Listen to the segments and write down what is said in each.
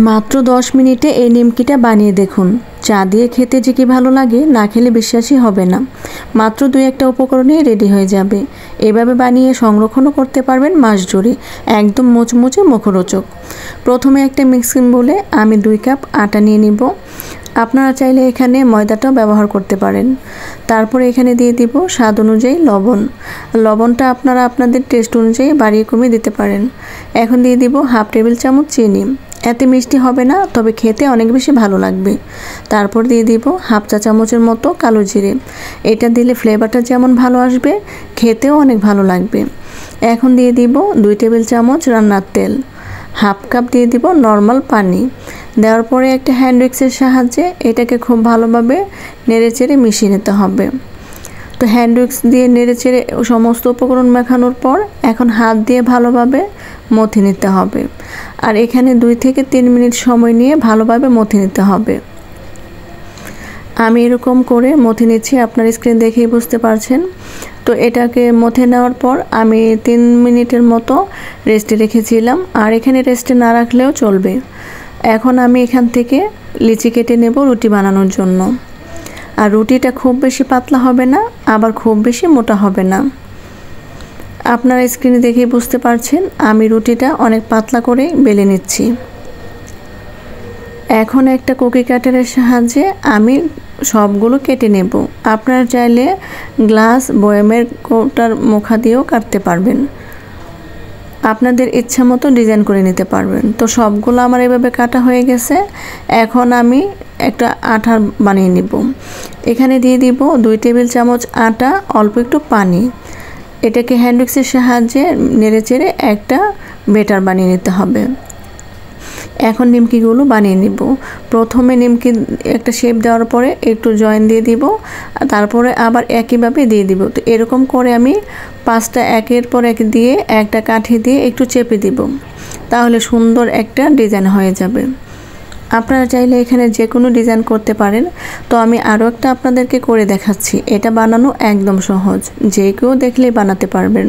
মাত্র 10 মিনিটে এই নিমকিটা বানিয়ে দেখুন। চা দিয়ে খেতে যে কি ভালো লাগে, না খেলে বিশ্বাসই হবে না। মাত্র 2-1টা উপকরণে রেডি হয়ে যাবে। এভাবে বানিয়ে সংরক্ষণও করতে পারবেন মাস জুড়ে, একদম মুচমুচে মুখরোচক। প্রথমে একটা মিক্সিং বোলে আমি 2 কাপ আটা নিয়ে নিব। আপনারা চাইলে এখানে ময়দাটাও ব্যবহার করতে পারেন। তারপরে এখানে দিয়ে দিব স্বাদ অনুযায়ী লবণ। লবণটা আপনারা আপনাদের টেস্ট অনুযায়ী বাড়িয়ে কমিয়ে দিতে পারেন। এখন দিয়ে দিব হাফ টেবিল চামচ চিনি। এতে মিষ্টি হবে না, তবে খেতে অনেক বেশি ভালো লাগবে। তারপর দিয়ে দিব হাফ চা চামচের মতো কালো জিরে। এটা দিলে ফ্লেভারটা যেমন ভালো আসবে, খেতেও অনেক ভালো লাগবে। এখন দিয়ে দিব 2 টেবিল চামচ রান্নার তেল। হাফ কাপ দিয়ে দিব নর্মাল পানি। দেওয়ার পরে একটা হ্যান্ড উইক্সের সাহায্যে এটাকে খুব ভালোভাবে নেড়েচেড়ে মিশিয়ে নিতে হবে। তো হ্যান্ড উইক্স দিয়ে নেড়েচেড়ে সমস্ত উপকরণ মাখানোর পর এখন হাত দিয়ে ভালোভাবে মথে নিতে হবে। আর এখানে 2 থেকে 3 মিনিট সময় নিয়ে ভালোভাবে মথে নিতে হবে। আমি এরকম করে মথে নিচ্ছি, আপনার স্ক্রিন দেখেই বুঝতে পারছেন। তো এটাকে মথে নেওয়ার পর আমি 3 মিনিটের মতো রেস্টে রেখেছিলাম, আর এখানে রেস্টে না রাখলেও চলবে। এখন আমি এখান থেকে লিচি কেটে নেব রুটি বানানোর জন্য। আর রুটিটা খুব বেশি পাতলা হবে না, আবার খুব বেশি মোটা হবে না। আপনারা স্ক্রিনে দেখেই বুঝতে পারছেন আমি রুটিটা অনেক পাতলা করে বেলে নিচ্ছি। এখন একটা কুকি কাটারের সাহায্যে আমি সবগুলো কেটে নেব। আপনারা চাইলে গ্লাস বয়ামের কৌটার মুখা দিয়েও কাটতে পারবেন। আপনাদের ইচ্ছা মতো ডিজাইন করে নিতে পারবেন। তো সবগুলো আমার এভাবে কাটা হয়ে গেছে। এখন আমি একটা আটা বানিয়ে নিব। এখানে দিয়ে দিব 2 টেবিল চামচ আটা, অল্প একটু পানি। এটাকে হ্যান্ড উইক্সের সাহায্যে নেড়েচেড়ে একটা ব্যাটার বানিয়ে নিতে হবে। এখন নিমকিগুলো বানিয়ে নিব। প্রথমে নিমকি একটা শেপ দেওয়ার পরে একটু জয়েন দিয়ে দিব, তারপরে আবার একইভাবে দিয়ে দিব। তো এরকম করে আমি 5টা একের পর এক দিয়ে একটা কাঠি দিয়ে একটু চেপে দিব, তাহলে সুন্দর একটা ডিজাইন হয়ে যাবে। আপনারা চাইলে এখানে যে কোনো ডিজাইন করতে পারেন। তো আমি আরও একটা আপনাদেরকে করে দেখাচ্ছি। এটা বানানো একদম সহজ, যে কেউ দেখলেই বানাতে পারবেন।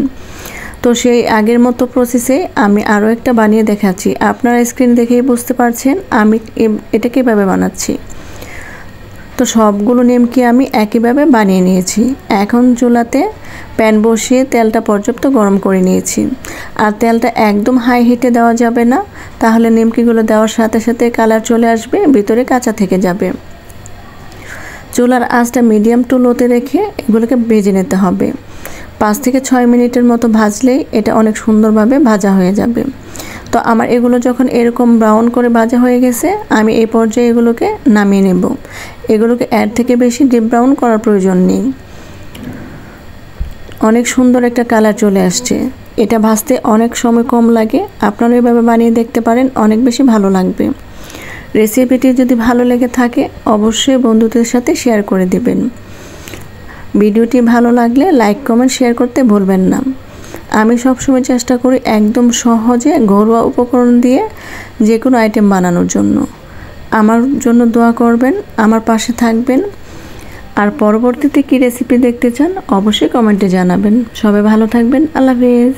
তো সেই আগের মতো প্রসেসে আমি আরও একটা বানিয়ে দেখাচ্ছি। আপনারা স্ক্রিন দেখেই বুঝতে পারছেন আমি এটা কীভাবে বানাচ্ছি। তো সবগুলো নিমকি আমি একইভাবে বানিয়ে নিয়েছি। এখন চুলাতে প্যান বসিয়ে তেলটা পর্যাপ্ত গরম করে নিয়েছি। আর তেলটা একদম হাই হিটে দেওয়া যাবে না, তাহলে নিমকিগুলো দেওয়ার সাথে সাথে কালার চলে আসবে, ভিতরে কাঁচা থেকে যাবে। চুলার আঁচটা মিডিয়াম টু লোতে রেখে এগুলোকে ভেজে নিতে হবে। 5 থেকে 6 মিনিটের মতো ভাজলেই এটা অনেক সুন্দরভাবে ভাজা হয়ে যাবে। তো আমার এগুলো যখন এরকম ব্রাউন করে ভাজা হয়ে গেছে, আমি এই পর্যায়ে এগুলোকে নামিয়ে নেব। এগুলোকে এর থেকে বেশি ডিপ ব্রাউন করার প্রয়োজন নেই। অনেক সুন্দর একটা কালার চলে আসছে। এটা ভাজতে অনেক সময় কম লাগে। আপনারা এভাবে বানিয়ে দেখতে পারেন, অনেক বেশি ভালো লাগবে। রেসিপিটি যদি ভালো লেগে থাকে অবশ্যই বন্ধুদের সাথে শেয়ার করে দিবেন। ভিডিওটি ভালো লাগলে লাইক কমেন্ট শেয়ার করতে ভুলবেন না। আমি সবসময় চেষ্টা করি একদম সহজে ঘরোয়া উপকরণ দিয়ে যে কোনো আইটেম বানানোর জন্য। আমার জন্য দোয়া করবেন, আমার পাশে থাকবেন। আর পরবর্তীতে কী রেসিপি দেখতে চান অবশ্যই কমেন্টে জানাবেন। সবাই ভালো থাকবেন। আল্লাহ হাফেজ।